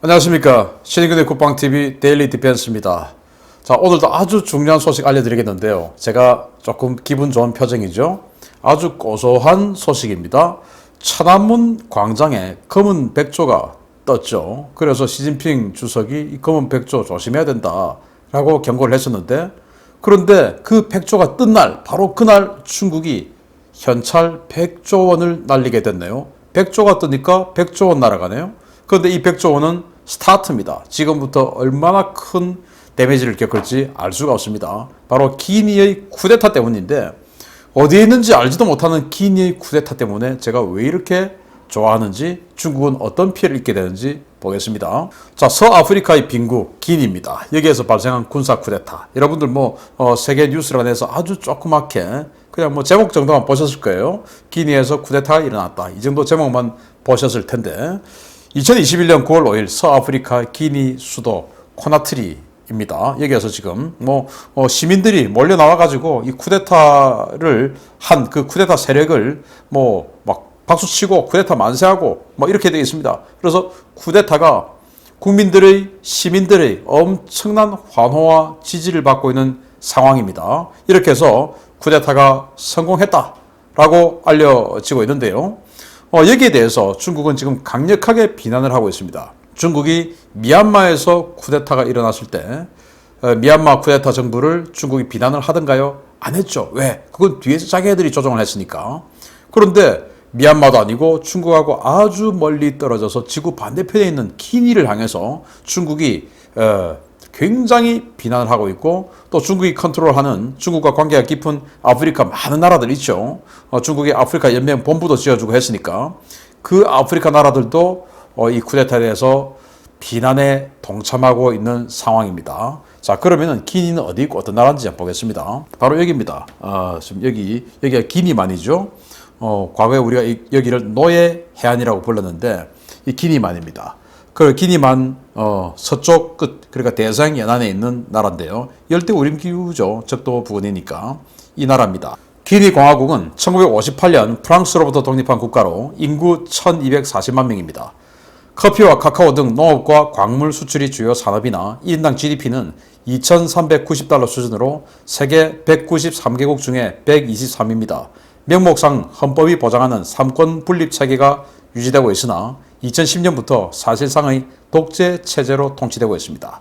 안녕하십니까. 신인근의 국방TV 데일리 디펜스입니다. 자, 오늘도 아주 중요한 소식 알려드리겠는데요. 제가 조금 기분 좋은 표정이죠. 아주 고소한 소식입니다. 천안문 광장에 검은 백조가 떴죠. 그래서 시진핑 주석이 이 검은 백조 조심해야 된다라고 경고를 했었는데, 그런데 그 백조가 뜬 날, 바로 그날 중국이 현찰 100조 원을 날리게 됐네요. 백조가 뜨니까 100조 원 날아가네요. 그런데 이 100조 원은 스타트입니다. 지금부터 얼마나 큰 데미지를 겪을지 알 수가 없습니다. 바로 기니의 쿠데타 때문인데, 어디에 있는지 알지도 못하는 기니의 쿠데타 때문에 제가 왜 이렇게 좋아하는지, 중국은 어떤 피해를 입게 되는지 보겠습니다. 자, 서아프리카의 빈국 기니입니다. 여기에서 발생한 군사 쿠데타. 여러분들 세계 뉴스란에서 아주 조그맣게 그냥 제목 정도만 보셨을 거예요. 기니에서 쿠데타가 일어났다. 이 정도 제목만 보셨을 텐데, 2021년 9월 5일 서아프리카 기니 수도 코나트리입니다. 여기에서 지금 시민들이 몰려 나와가지고 이 쿠데타를 한 그 쿠데타 세력을 막 박수치고 쿠데타 만세하고 이렇게 되어 있습니다. 그래서 쿠데타가 시민들의 엄청난 환호와 지지를 받고 있는 상황입니다. 이렇게 해서 쿠데타가 성공했다라고 알려지고 있는데요. 여기에 대해서 중국은 지금 강력하게 비난을 하고 있습니다. 중국이 미얀마에서 쿠데타가 일어났을 때 미얀마 쿠데타 정부를 중국이 비난을 하던가요? 안 했죠. 왜? 그건 뒤에서 자기네들이 조정을 했으니까. 그런데 미얀마도 아니고 중국하고 아주 멀리 떨어져서 지구 반대편에 있는 기니를 향해서 중국이 굉장히 비난을 하고 있고, 또 중국이 컨트롤하는, 중국과 관계가 깊은 아프리카 많은 나라들 있죠. 중국이 아프리카 연맹 본부도 지어주고 했으니까 그 아프리카 나라들도 이 쿠데타에 대해서 비난에 동참하고 있는 상황입니다. 자, 그러면은 기니는 어디 있고 어떤 나라인지 한번 보겠습니다. 바로 여기입니다. 지금 여기가 기니만이죠. 과거에 우리가 여기를 노예 해안이라고 불렀는데 이 기니만입니다. 그 기니만 서쪽 끝, 그러니까 대서양 연안에 있는 나라인데요. 열대 우림 기후죠. 적도 부근이니까 이 나라입니다. 기니 공화국은 1958년 프랑스로부터 독립한 국가로 인구 1240만 명입니다. 커피와 카카오 등 농업과 광물 수출이 주요 산업이나 1인당 GDP는 2,390달러 수준으로 세계 193개국 중에 123입니다. 명목상 헌법이 보장하는 삼권 분립 체계가 유지되고 있으나 2010년부터 사실상의 독재 체제로 통치되고 있습니다.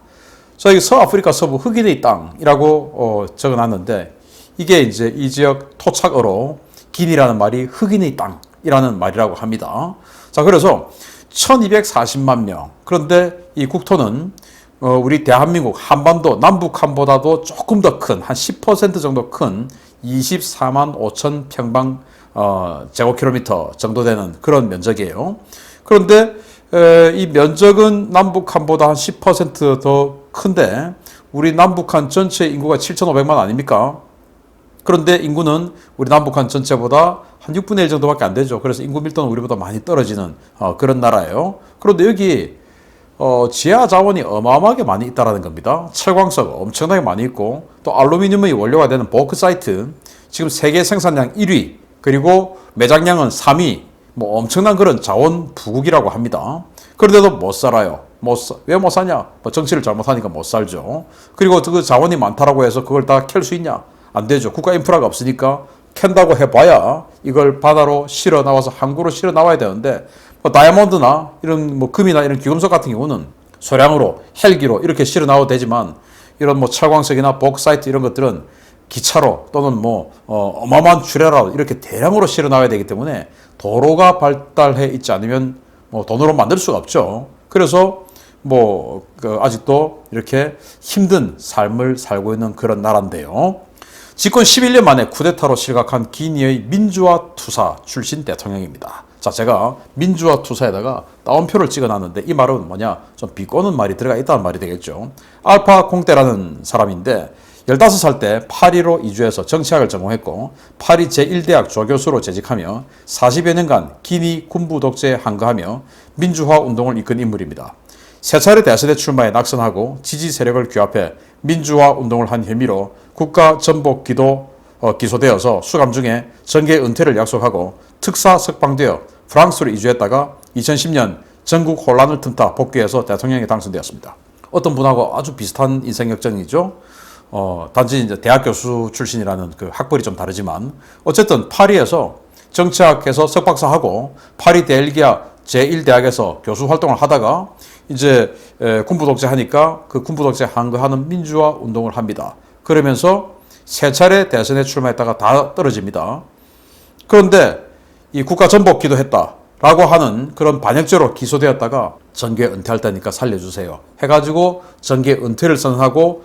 저희 서아프리카 서부 흑인의 땅이라고 적어놨는데, 이게 이제 이 지역 토착어로 기니라는 말이 흑인의 땅이라는 말이라고 합니다. 자, 그래서 1240만 명. 그런데 이 국토는 우리 대한민국 한반도 남북한보다도 조금 더 큰, 한 10% 정도 큰 24만 5천 평방 제곱킬로미터 정도 되는 그런 면적이에요. 그런데 이 면적은 남북한보다 한 10%더 큰데, 우리 남북한 전체 인구가 7,500만 아닙니까? 그런데 인구는 우리 남북한 전체보다 한 6분의 1 정도밖에 안 되죠. 그래서 인구 밀도는 우리보다 많이 떨어지는 그런 나라예요. 그런데 여기 지하 자원이 어마어마하게 많이 있다는 겁니다. 철광석 엄청나게 많이 있고, 또 알루미늄의 원료가 되는 보크사이트, 지금 세계 생산량 1위, 그리고 매장량은 3위, 엄청난 그런 자원 부국이라고 합니다. 그런데도 못 살아요. 왜 못 사냐? 정치를 잘못하니까 못 살죠. 그리고 그 자원이 많다라고 해서 그걸 다 캘 수 있냐? 안 되죠. 국가 인프라가 없으니까 캔다고 해봐야 이걸 바다로 실어 나와서 항구로 실어 나와야 되는데, 다이아몬드나 이런 금이나 이런 귀금속 같은 경우는 소량으로 헬기로 이렇게 실어 나와도 되지만, 이런 철광석이나 복사이트 이런 것들은 기차로 또는 어마어마한 트레일러로 이렇게 대량으로 실어 나와야 되기 때문에 도로가 발달해 있지 않으면 돈으로 만들 수가 없죠. 그래서 아직도 이렇게 힘든 삶을 살고 있는 그런 나라인데요. 집권 11년 만에 쿠데타로 실각한 기니의 민주화 투사 출신 대통령입니다. 자, 제가 민주화 투사에다가 따옴표를 찍어놨는데, 이 말은 뭐냐? 좀 비꼬는 말이 들어가 있다는 말이 되겠죠. 알파 콩떼라는 사람인데 15살 때 파리로 이주해서 정치학을 전공했고, 파리 제1대학 조교수로 재직하며 40여 년간 기니 군부 독재에 항거하며 민주화 운동을 이끈 인물입니다. 세 차례 대선에 출마해 낙선하고 지지 세력을 규합해 민주화 운동을 한 혐의로 국가 전복 기소되어서 수감 중에 정계 은퇴를 약속하고 특사 석방되어 프랑스로 이주했다가 2010년 전국 혼란을 틈타 복귀해서 대통령에 당선되었습니다. 어떤 분하고 아주 비슷한 인생 역전이죠. 단지 이제 대학 교수 출신이라는 그 학벌이 좀 다르지만 어쨌든 파리에서 정치학에서 석박사하고 파리 델기아 제1대학에서 교수 활동을 하다가 이제 군부 독재하니까 그 군부 독재 항거하는 민주화 운동을 합니다. 그러면서 세 차례 대선에 출마했다가 다 떨어집니다. 그런데 이 국가 전복기도 했다라고 하는 그런 반역죄로 기소되었다가 정계 은퇴할 때니까 살려주세요 해가지고 정계 은퇴를 선언하고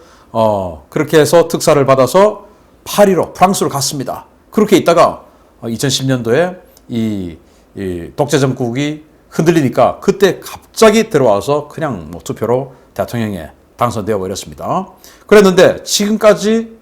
그렇게 해서 특사를 받아서 파리로 프랑스로 갔습니다. 그렇게 있다가 2010년도에 이 독재 정국이 흔들리니까 그때 갑자기 들어와서 그냥 뭐 투표로 대통령에 당선되어 버렸습니다. 그랬는데 지금까지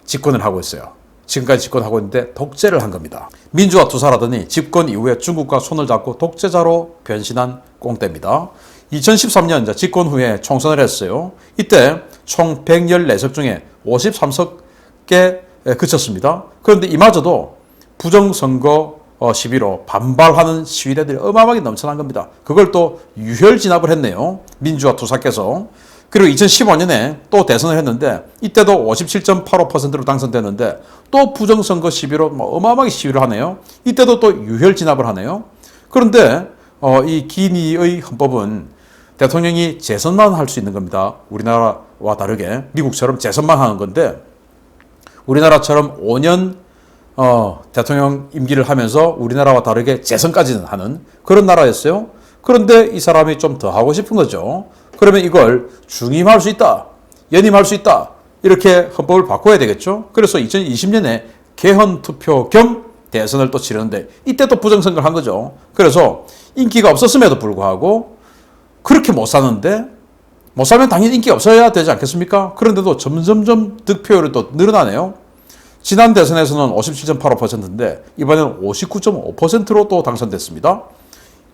집권을 하고 있어요. 지금까지 집권하고 있는데 독재를 한 겁니다. 민주화 투사라더니 집권 이후에 중국과 손을 잡고 독재자로 변신한 꽁대입니다. 2013년 이제 집권 후에 총선을 했어요. 이때 총 114석 중에 53석에 그쳤습니다. 그런데 이마저도 부정선거 시비로 반발하는 시위대들이 어마어마하게 넘쳐난 겁니다. 그걸 또 유혈 진압을 했네요. 민주화 투사께서. 그리고 2015년에 또 대선을 했는데 이때도 57.85%로 당선됐는데 또 부정선거 시비로 어마어마하게 시위를 하네요. 이때도 또 유혈 진압을 하네요. 그런데 이 기니의 헌법은 대통령이 재선만 할 수 있는 겁니다. 우리나라와 다르게 미국처럼 재선만 하는 건데 우리나라처럼 5년 대통령 임기를 하면서 우리나라와 다르게 재선까지는 하는 그런 나라였어요. 그런데 이 사람이 좀 더 하고 싶은 거죠. 그러면 이걸 중임할 수 있다, 연임할 수 있다 이렇게 헌법을 바꿔야 되겠죠. 그래서 2020년에 개헌 투표 겸 대선을 또 치르는데 이때 또 부정선거를 한 거죠. 그래서 인기가 없었음에도 불구하고 그렇게 못 사는데 못 살면 당연히 인기가 없어야 되지 않겠습니까? 그런데도 점점점 득표율이 또 늘어나네요. 지난 대선에서는 57.85%인데 이번에는 59.5%로 또 당선됐습니다.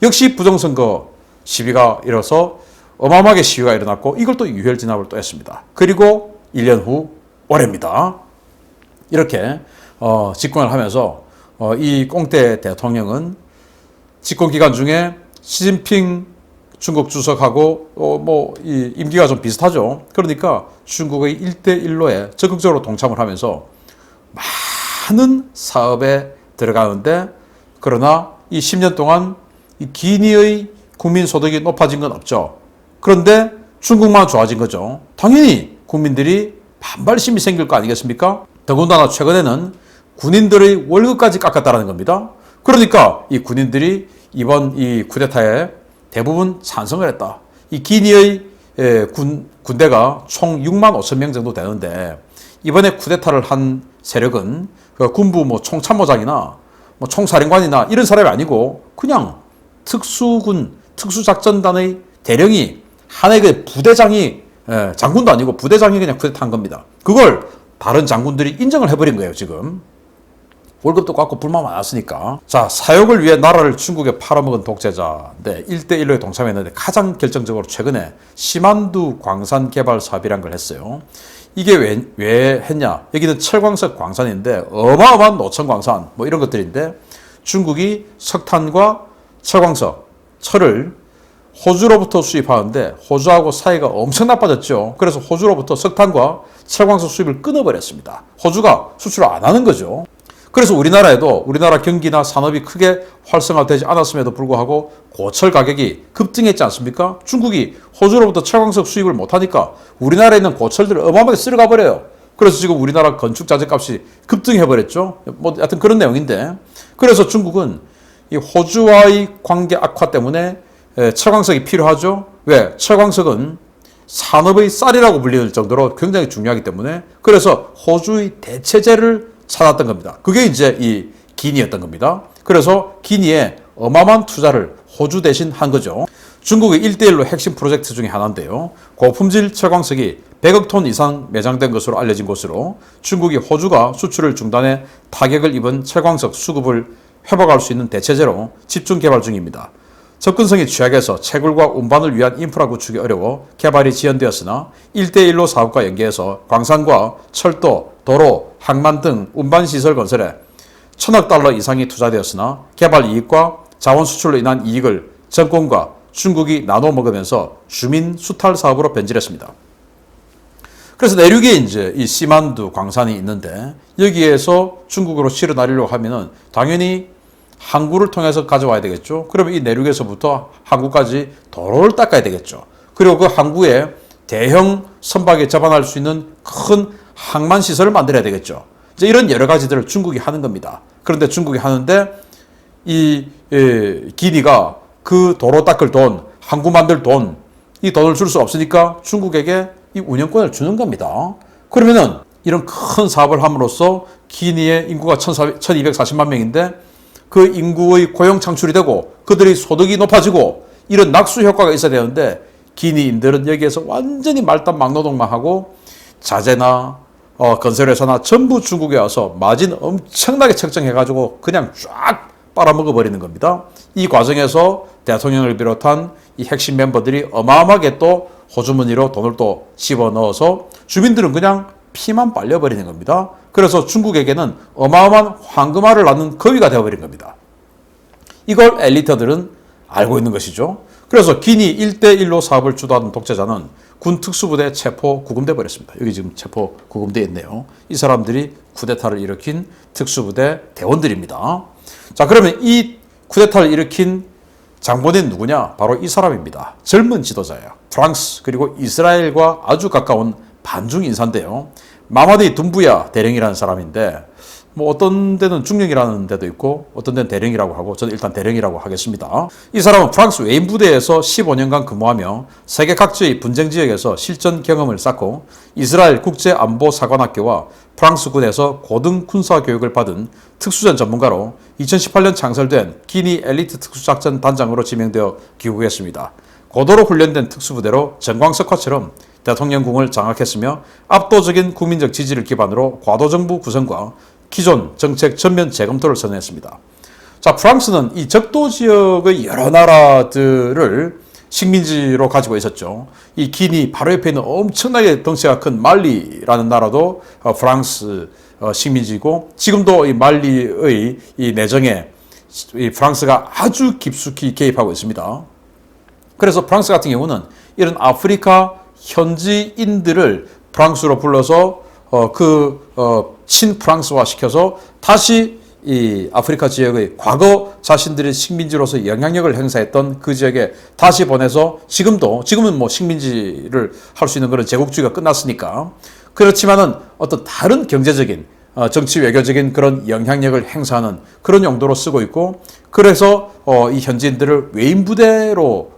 역시 부정선거 시비가 일어서 어마어마하게 시위가 일어났고 이걸 또 유혈 진압을 또 했습니다. 그리고 1년 후 올해입니다. 이렇게 집권을 하면서 이 꽁대 대통령은 집권 기간 중에 시진핑 중국 주석하고 이 임기가 좀 비슷하죠. 그러니까 중국의 1대1로에 적극적으로 동참을 하면서 많은 사업에 들어가는데 그러나 이 10년 동안 이 기니의 국민소득이 높아진 건 없죠. 그런데 중국만 좋아진 거죠. 당연히 국민들이 반발심이 생길 거 아니겠습니까? 더군다나 최근에는 군인들의 월급까지 깎았다는 겁니다. 그러니까 이 군인들이 이번 이 쿠데타에 대부분 찬성을 했다. 이 기니의 군대가 총 6만 5천 명 정도 되는데 이번에 쿠데타를 한 세력은 그 군부 총참모장이나 총사령관이나 이런 사람이 아니고 그냥 특수군, 특수작전단의 대령이 하나의 그 부대장이 장군도 아니고 부대장이 그냥 쿠데타한 겁니다. 그걸 다른 장군들이 인정을 해버린 거예요, 지금. 월급도 깎고 불만 많았으니까. 자, 사욕을 위해 나라를 중국에 팔아먹은 독재자인데 1대1로에 동참했는데 가장 결정적으로 최근에 시만두 광산 개발 사업이란 걸 했어요. 이게 왜 했냐? 여기는 철광석 광산인데 어마어마한 노천 광산 이런 것들인데 중국이 석탄과 철광석, 철을 호주로부터 수입하는데 호주하고 사이가 엄청 나빠졌죠. 그래서 호주로부터 석탄과 철광석 수입을 끊어버렸습니다. 호주가 수출을 안 하는 거죠. 그래서 우리나라에도 우리나라 경기나 산업이 크게 활성화되지 않았음에도 불구하고 고철 가격이 급등했지 않습니까? 중국이 호주로부터 철광석 수입을 못하니까 우리나라에 있는 고철들을 어마어마하게 쓸어가 버려요. 그래서 지금 우리나라 건축 자재 값이 급등해버렸죠. 하여튼 그런 내용인데 그래서 중국은 이 호주와의 관계 악화 때문에 철광석이 필요하죠. 왜? 철광석은 산업의 쌀이라고 불리는 정도로 굉장히 중요하기 때문에 그래서 호주의 대체재를 찾았던 겁니다. 그게 이제 이 기니였던 겁니다. 그래서 기니에 어마어마한 투자를 호주 대신 한 거죠. 중국의 1대1로 핵심 프로젝트 중에 하나인데요. 고품질 철광석이 100억 톤 이상 매장된 것으로 알려진 곳으로 중국이 호주가 수출을 중단해 타격을 입은 철광석 수급을 회복할 수 있는 대체제로 집중 개발 중입니다. 접근성이 취약해서 채굴과 운반을 위한 인프라 구축이 어려워 개발이 지연되었으나 1대1로 사업과 연계해서 광산과 철도, 도로, 항만 등 운반시설 건설에 1,000억 달러 이상이 투자되었으나 개발 이익과 자원 수출로 인한 이익을 정권과 중국이 나눠 먹으면서 주민 수탈 사업으로 변질했습니다. 그래서 내륙에 이제 이 씨만두 광산이 있는데 여기에서 중국으로 실어나리려고 하면은 당연히 항구를 통해서 가져와야 되겠죠. 그러면 이 내륙에서부터 항구까지 도로를 닦아야 되겠죠. 그리고 그 항구에 대형 선박에 접안할 수 있는 큰 항만 시설을 만들어야 되겠죠. 이제 이런 여러 가지들을 중국이 하는 겁니다. 그런데 중국이 하는데 이 기니가 그 도로 닦을 돈, 항구 만들 돈, 이 돈을 줄 수 없으니까 중국에게 이 운영권을 주는 겁니다. 그러면은 이런 큰 사업을 함으로써 기니의 인구가 1240만 명인데 그 인구의 고용 창출이 되고 그들의 소득이 높아지고 이런 낙수 효과가 있어야 되는데 기니인들은 여기에서 완전히 말단 막노동만 하고 자재나 건설회사나 전부 중국에 와서 마진 엄청나게 책정해가지고 그냥 쫙 빨아먹어 버리는 겁니다. 이 과정에서 대통령을 비롯한 이 핵심 멤버들이 어마어마하게 또 호주머니로 돈을 또 집어넣어서 주민들은 그냥 피만 빨려버리는 겁니다. 그래서 중국에게는 어마어마한 황금알을 낳는 거위가 되어버린 겁니다. 이걸 엘리트들은 알고 있는 것이죠. 그래서 기니 1대1로 사업을 주도하는 독재자는 군 특수부대에 체포 구금돼 버렸습니다. 여기 지금 체포 구금돼 있네요. 이 사람들이 쿠데타를 일으킨 특수부대 대원들입니다. 자, 그러면 이 쿠데타를 일으킨 장본인 누구냐? 바로 이 사람입니다. 젊은 지도자예요. 프랑스 그리고 이스라엘과 아주 가까운 반중 인사인데요. 마마디 둠부야 대령이라는 사람인데 뭐 어떤 데는 중령이라는 데도 있고 어떤 데는 대령이라고 하고 저는 일단 대령이라고 하겠습니다. 이 사람은 프랑스 외인 부대에서 15년간 근무하며 세계 각지의 분쟁 지역에서 실전 경험을 쌓고 이스라엘 국제안보사관학교와 프랑스 군에서 고등 군사 교육을 받은 특수전 전문가로 2018년 창설된 기니 엘리트 특수작전 단장으로 지명되어 귀국했습니다. 고도로 훈련된 특수부대로 정광석화처럼 대통령궁을 장악했으며 압도적인 국민적 지지를 기반으로 과도정부 구성과 기존 정책 전면 재검토를 선언했습니다. 자, 프랑스는 이 적도 지역의 여러 나라들을 식민지로 가지고 있었죠. 이 기니 바로 옆에 있는 엄청나게 덩치가 큰 말리라는 나라도 프랑스 식민지고 지금도 이 말리의 이 내정에 이 프랑스가 아주 깊숙이 개입하고 있습니다. 그래서 프랑스 같은 경우는 이런 아프리카 현지인들을 프랑스로 불러서 친프랑스화 시켜서 다시 이 아프리카 지역의 과거 자신들의 식민지로서 영향력을 행사했던 그 지역에 다시 보내서 지금은 뭐 식민지를 할 수 있는 그런 제국주의가 끝났으니까 그렇지만은 어떤 다른 경제적인 정치 외교적인 그런 영향력을 행사하는 그런 용도로 쓰고 있고 그래서 이 현지인들을 외인 부대로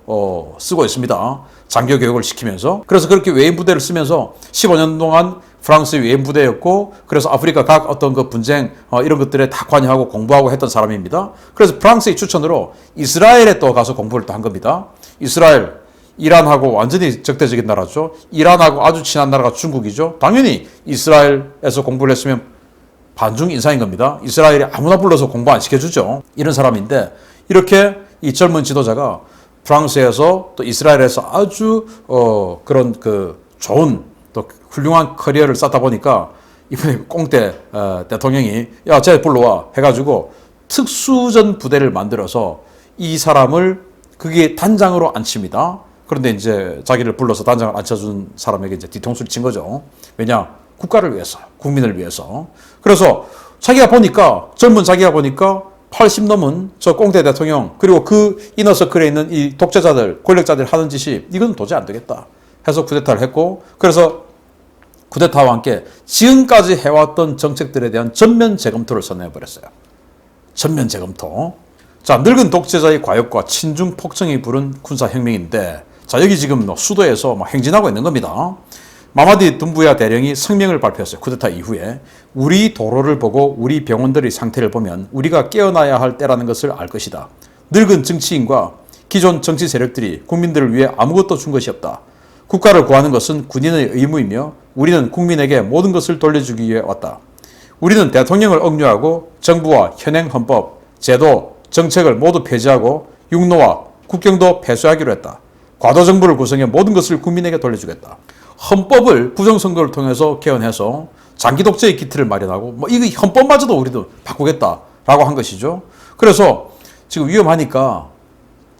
쓰고 있습니다. 장교 교육을 시키면서 그래서 그렇게 외인 부대를 쓰면서 15년 동안 프랑스의 외인 부대였고 그래서 아프리카 각 어떤 그 분쟁 이런 것들에 다 관여하고 공부하고 했던 사람입니다. 그래서 프랑스의 추천으로 이스라엘에 또 가서 공부를 또 한 겁니다. 이스라엘, 이란하고 완전히 적대적인 나라죠. 이란하고 아주 친한 나라가 중국이죠. 당연히 이스라엘에서 공부를 했으면 반중 인사인 겁니다. 이스라엘이 아무나 불러서 공부 안 시켜주죠. 이런 사람인데 이렇게 이 젊은 지도자가 프랑스에서 또 이스라엘에서 아주 그런 그 좋은 또 훌륭한 커리어를 쌓다 보니까 이번에 꽁때 대통령이 야, 쟤 불러와 해가지고 특수전 부대를 만들어서 이 사람을 그게 단장으로 앉힙니다. 그런데 이제 자기를 불러서 단장을 앉혀준 사람에게 이제 뒤통수를 친 거죠. 왜냐? 국가를 위해서, 국민을 위해서. 그래서 젊은 자기가 보니까 80 넘은 저 꽁대 대통령 그리고 그 이너서클에 있는 이 독재자들, 권력자들 하는 짓이 이건 도저히 안 되겠다 해서 쿠데타를 했고 그래서 쿠데타와 함께 지금까지 해왔던 정책들에 대한 전면 재검토를 선언해버렸어요. 전면 재검토. 자, 늙은 독재자의 과욕과 친중 폭정이 부른 군사혁명인데 자, 여기 지금 수도에서 행진하고 있는 겁니다. 마마디 둠부야 대령이 성명을 발표했어요. 쿠데타 이후에 우리 도로를 보고 우리 병원들의 상태를 보면 우리가 깨어나야 할 때라는 것을 알 것이다. 늙은 정치인과 기존 정치 세력들이 국민들을 위해 아무것도 준 것이 없다. 국가를 구하는 것은 군인의 의무이며 우리는 국민에게 모든 것을 돌려주기 위해 왔다. 우리는 대통령을 억류하고 정부와 현행 헌법, 제도, 정책을 모두 폐지하고 육로와 국경도 폐쇄하기로 했다. 과도정부를 구성해 모든 것을 국민에게 돌려주겠다. 헌법을 부정선거를 통해서 개헌해서 장기 독재의 기틀을 마련하고 이거 헌법마저도 우리도 바꾸겠다라고 한 것이죠. 그래서 지금 위험하니까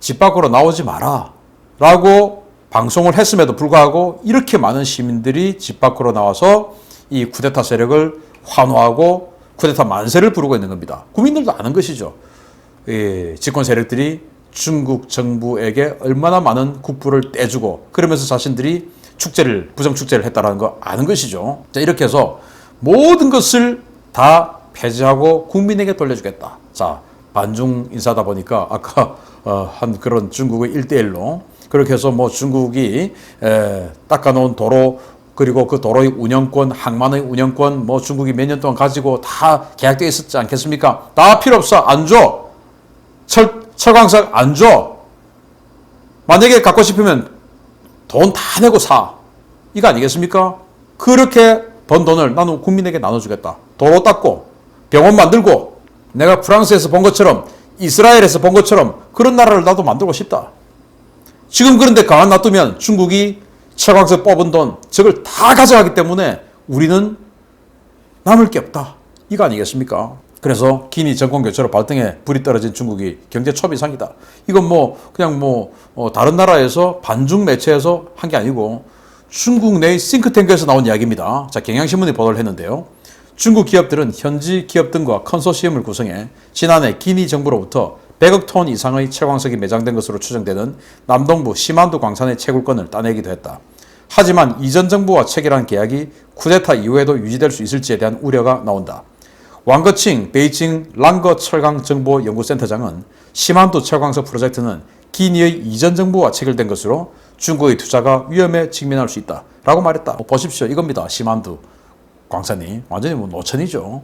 집 밖으로 나오지 마라 라고 방송을 했음에도 불구하고 이렇게 많은 시민들이 집 밖으로 나와서 이 쿠데타 세력을 환호하고 쿠데타 만세를 부르고 있는 겁니다. 국민들도 아는 것이죠. 집권 세력들이 중국 정부에게 얼마나 많은 국부를 떼주고 그러면서 자신들이 부정축제를 했다는 거 아는 것이죠. 자, 이렇게 해서 모든 것을 다 폐지하고 국민에게 돌려주겠다. 자, 반중 인사다 보니까 아까 한 그런 중국의 1대1로 그렇게 해서 뭐 중국이 닦아놓은 도로 그리고 그 도로의 운영권, 항만의 운영권 뭐 중국이 몇 년 동안 가지고 다 계약되어 있었지 않겠습니까? 다 필요 없어. 안 줘. 철광석 안 줘. 만약에 갖고 싶으면 돈 다 내고 사. 이거 아니겠습니까? 그렇게 번 돈을 나는 국민에게 나눠주겠다. 도로 닦고 병원 만들고 내가 프랑스에서 본 것처럼 이스라엘에서 본 것처럼 그런 나라를 나도 만들고 싶다. 지금 그런데 가만 놔두면 중국이 철광석 뽑은 돈 저걸 다 가져가기 때문에 우리는 남을 게 없다. 이거 아니겠습니까? 그래서 기니 정권 교체로 발등에 불이 떨어진 중국이 경제 초비상이다. 이건 뭐 그냥 다른 나라에서 반중 매체에서 한 게 아니고 중국 내 싱크탱크에서 나온 이야기입니다. 자, 경향신문이 보도를 했는데요. 중국 기업들은 현지 기업 등과 컨소시엄을 구성해 지난해 기니 정부로부터 100억 톤 이상의 채광석이 매장된 것으로 추정되는 남동부 시만두 광산의 채굴권을 따내기도 했다. 하지만 이전 정부와 체결한 계약이 쿠데타 이후에도 유지될 수 있을지에 대한 우려가 나온다. 왕거칭 베이징 랑거 철강정보연구센터장은 시만두 철광석 프로젝트는 기니의 이전 정부와 체결된 것으로 중국의 투자가 위험에 직면할 수 있다 라고 말했다. 보십시오. 이겁니다. 시만두 광산이 완전히 노천이죠.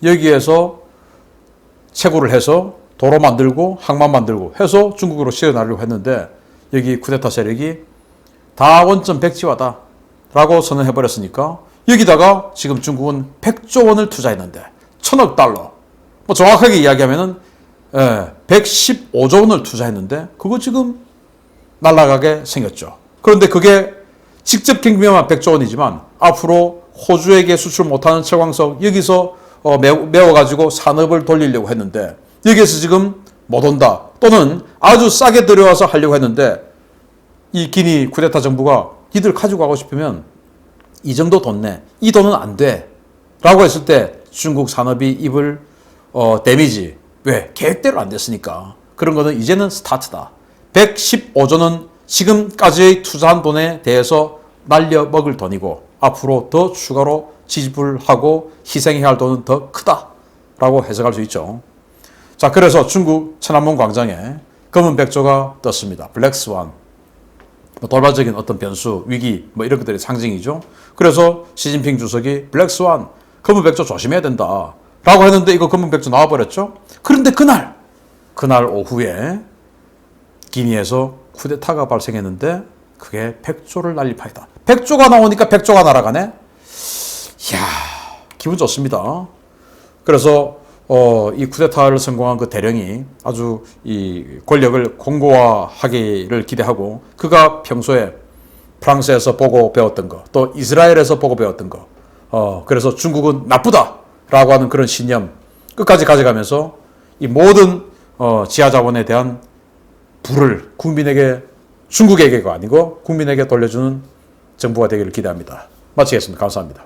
여기에서 채굴을 해서 도로 만들고 항만 만들고 해서 중국으로 실어나려고 했는데 여기 쿠데타 세력이 다 원점 백지화다 라고 선언해버렸으니까 여기다가 지금 중국은 100조 원을 투자했는데 1000억 달러 뭐 정확하게 이야기하면은 115조 원을 투자했는데 그거 지금 날아가게 생겼죠. 그런데 그게 직접 경비만 100조 원이지만 앞으로 호주에게 수출 못하는 철광석 여기서 메워가지고 산업을 돌리려고 했는데 여기에서 지금 못 온다 또는 아주 싸게 들여와서 하려고 했는데 이 기니 쿠데타 정부가 니들 가지고 가고 싶으면 이 정도 돈 내. 이 돈은 안 돼. 라고 했을 때 중국 산업이 입을 데미지. 왜? 계획대로 안 됐으니까. 그런 거는 이제는 스타트다. 115조는 지금까지의 투자한 돈에 대해서 날려 먹을 돈이고 앞으로 더 추가로 지불하고 희생해야 할 돈은 더 크다. 라고 해석할 수 있죠. 자, 그래서 중국 천안문 광장에 검은 백조가 떴습니다. 블랙스완. 돌발적인 어떤 변수, 위기 이런 것들이 상징이죠. 그래서 시진핑 주석이 블랙스완, 검은 백조 조심해야 된다 라고 했는데 이거 검은 백조 나와버렸죠. 그런데 그날 오후에 기니에서 쿠데타가 발생했는데 그게 백조를 날릴 판이다. 백조가 나오니까 백조가 날아가네. 이야, 기분 좋습니다. 그래서 이 쿠데타를 성공한 그 대령이 아주 이 권력을 공고화하기를 기대하고 그가 평소에 프랑스에서 보고 배웠던 거, 또 이스라엘에서 보고 배웠던 거, 그래서 중국은 나쁘다라고 하는 그런 신념 끝까지 가져가면서 이 모든 지하자본에 대한 부를 중국에게가 아니고 국민에게 돌려주는 정부가 되기를 기대합니다. 마치겠습니다. 감사합니다.